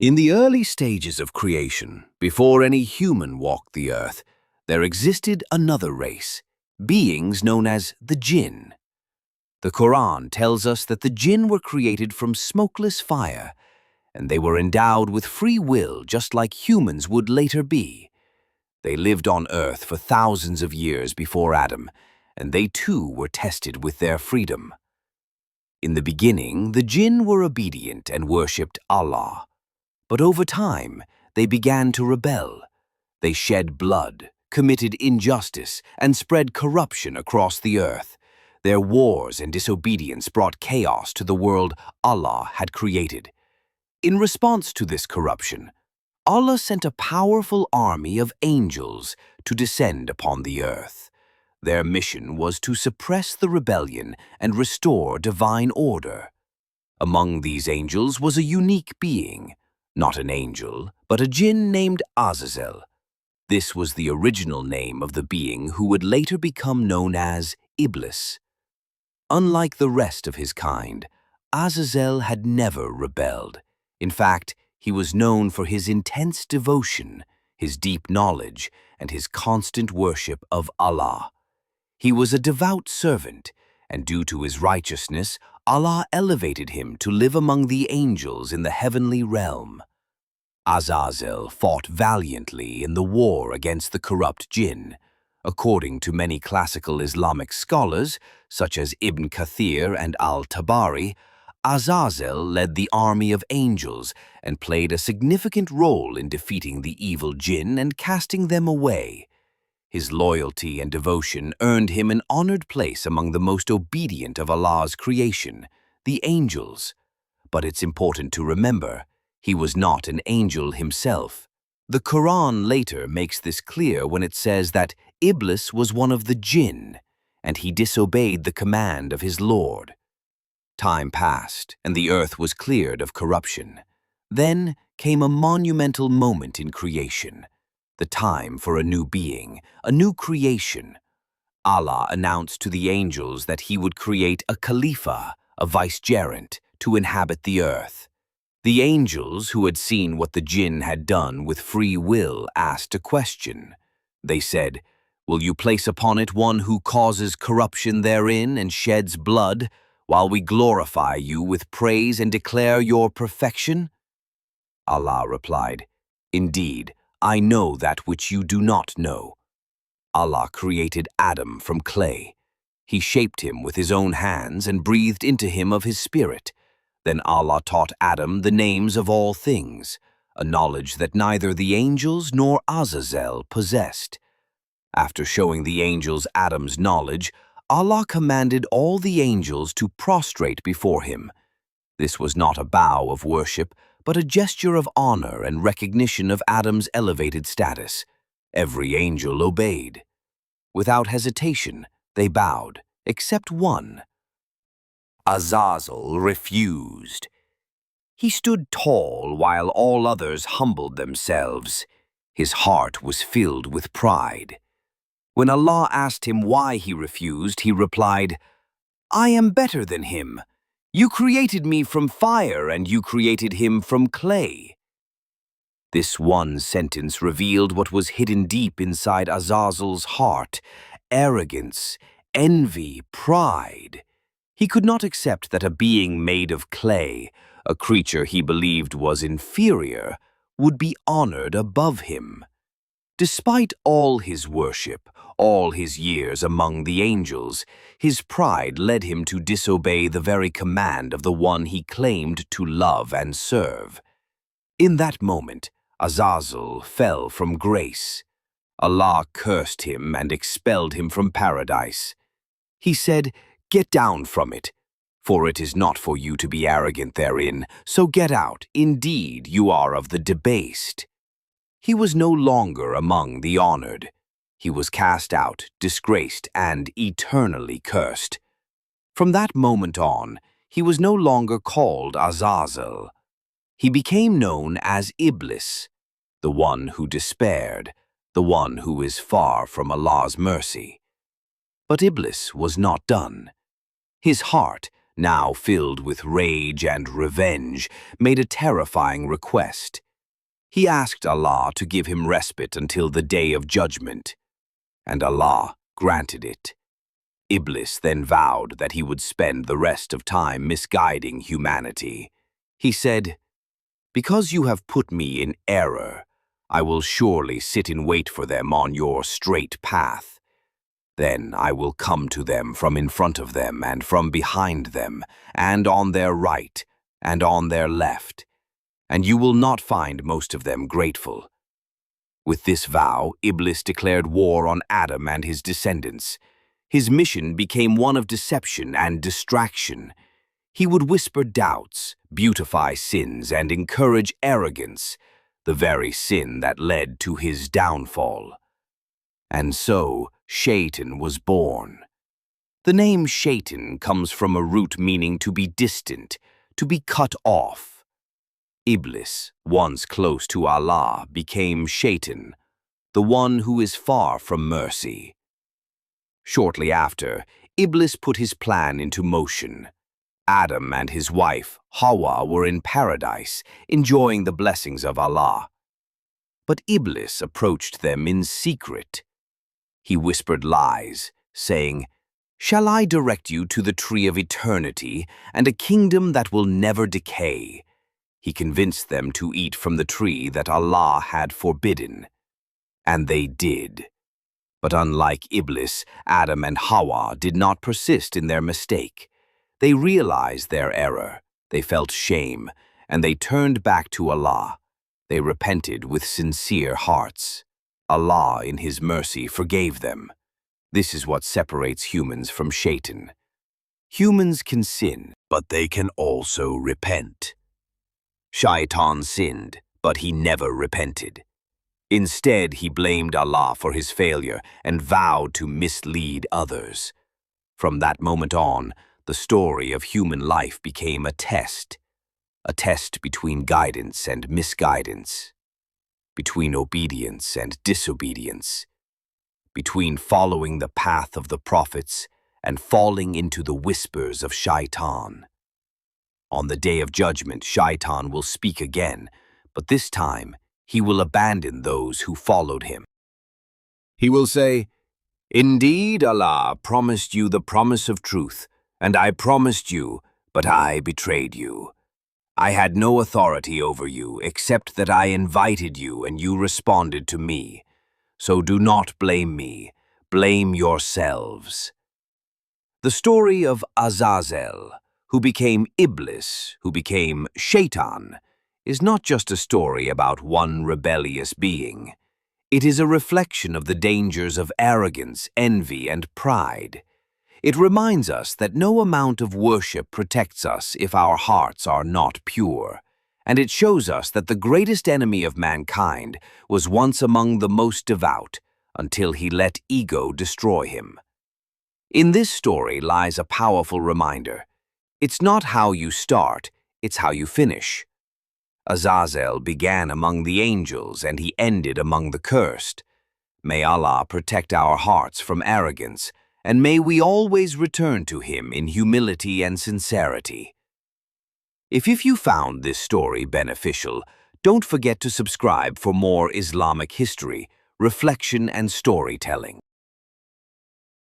In the early stages of creation, before any human walked the earth, there existed another race, beings known as the Jinn. The Qur'an tells us that the Jinn were created from smokeless fire, and they were endowed with free will just like humans would later be. They lived on earth for thousands of years before Adam, and they too were tested with their freedom. In the beginning, the Jinn were obedient and worshipped Allah. But over time, they began to rebel. They shed blood, committed injustice, and spread corruption across the earth. Their wars and disobedience brought chaos to the world Allah had created. In response to this corruption, Allah sent a powerful army of angels to descend upon the earth. Their mission was to suppress the rebellion and restore divine order. Among these angels was a unique being, not an angel, but a jinn named Azazel. This was the original name of the being who would later become known as Iblis. Unlike the rest of his kind, Azazel had never rebelled. In fact, he was known for his intense devotion, his deep knowledge, and his constant worship of Allah. He was a devout servant, and due to his righteousness, Allah elevated him to live among the angels in the heavenly realm. Azazel fought valiantly in the war against the corrupt jinn. According to many classical Islamic scholars, such as Ibn Kathir and al-Tabari, Azazel led the army of angels and played a significant role in defeating the evil jinn and casting them away. His loyalty and devotion earned him an honored place among the most obedient of Allah's creation, the angels. But it's important to remember, he was not an angel himself. The Qur'an later makes this clear when it says that Iblis was one of the jinn, and he disobeyed the command of his Lord. Time passed, and the earth was cleared of corruption. Then came a monumental moment in creation, the time for a new being, a new creation. Allah announced to the angels that he would create a Khalifa, a vicegerent, to inhabit the earth. The angels, who had seen what the jinn had done with free will, asked a question. They said, "Will you place upon it one who causes corruption therein and sheds blood, while we glorify you with praise and declare your perfection?" Allah replied, "Indeed, I know that which you do not know." Allah created Adam from clay. He shaped him with his own hands and breathed into him of his spirit. Then Allah taught Adam the names of all things, a knowledge that neither the angels nor Azazel possessed. After showing the angels Adam's knowledge, Allah commanded all the angels to prostrate before him. This was not a bow of worship, but a gesture of honor and recognition of Adam's elevated status. Every angel obeyed. Without hesitation, they bowed, except one. Azazel refused. He stood tall while all others humbled themselves. His heart was filled with pride. When Allah asked him why he refused, he replied, "I am better than him. You created me from fire and you created him from clay." This one sentence revealed what was hidden deep inside Azazel's heart: arrogance, envy, pride. He could not accept that a being made of clay, a creature he believed was inferior, would be honored above him. Despite all his worship, all his years among the angels, his pride led him to disobey the very command of the one he claimed to love and serve. In that moment, Azazel fell from grace. Allah cursed him and expelled him from paradise. He said, "Get down from it, for it is not for you to be arrogant therein, so get out. Indeed, you are of the debased." He was no longer among the honored. He was cast out, disgraced, and eternally cursed. From that moment on, he was no longer called Azazel. He became known as Iblis, the one who despaired, the one who is far from Allah's mercy. But Iblis was not done. His heart, now filled with rage and revenge, made a terrifying request. He asked Allah to give him respite until the day of judgment, and Allah granted it. Iblis then vowed that he would spend the rest of time misguiding humanity. He said, "Because you have put me in error, I will surely sit in wait for them on your straight path. Then I will come to them from in front of them and from behind them, and on their right and on their left, and you will not find most of them grateful." With this vow, Iblis declared war on Adam and his descendants. His mission became one of deception and distraction. He would whisper doubts, beautify sins, and encourage arrogance, the very sin that led to his downfall. And so, Shaytan was born. The name Shaytan comes from a root meaning to be distant, to be cut off. Iblis, once close to Allah, became Shaytan, the one who is far from mercy. Shortly after, Iblis put his plan into motion. Adam and his wife, Hawa, were in paradise, enjoying the blessings of Allah. But Iblis approached them in secret. He whispered lies, saying, "Shall I direct you to the tree of eternity and a kingdom that will never decay?" He convinced them to eat from the tree that Allah had forbidden. And they did. But unlike Iblis, Adam and Hawa did not persist in their mistake. They realized their error, they felt shame, and they turned back to Allah. They repented with sincere hearts. Allah, in His mercy, forgave them. This is what separates humans from Shaytan. Humans can sin, but they can also repent. Shaytan sinned, but he never repented. Instead, he blamed Allah for his failure and vowed to mislead others. From that moment on, the story of human life became a test between guidance and misguidance, between obedience and disobedience, between following the path of the prophets and falling into the whispers of Shaytan. On the day of judgment, Shaytan will speak again, but this time he will abandon those who followed him. He will say, "Indeed, Allah promised you the promise of truth, and I promised you, but I betrayed you. I had no authority over you except that I invited you and you responded to me. So do not blame me, blame yourselves." The story of Azazel, who became Iblis, who became Shaytan, is not just a story about one rebellious being. It is a reflection of the dangers of arrogance, envy, and pride. It reminds us that no amount of worship protects us if our hearts are not pure, and it shows us that the greatest enemy of mankind was once among the most devout until he let ego destroy him. In this story lies a powerful reminder. It's not how you start, it's how you finish. Azazel began among the angels and he ended among the cursed. May Allah protect our hearts from arrogance, and may we always return to Him in humility and sincerity. If you found this story beneficial, don't forget to subscribe for more Islamic history, reflection, and storytelling.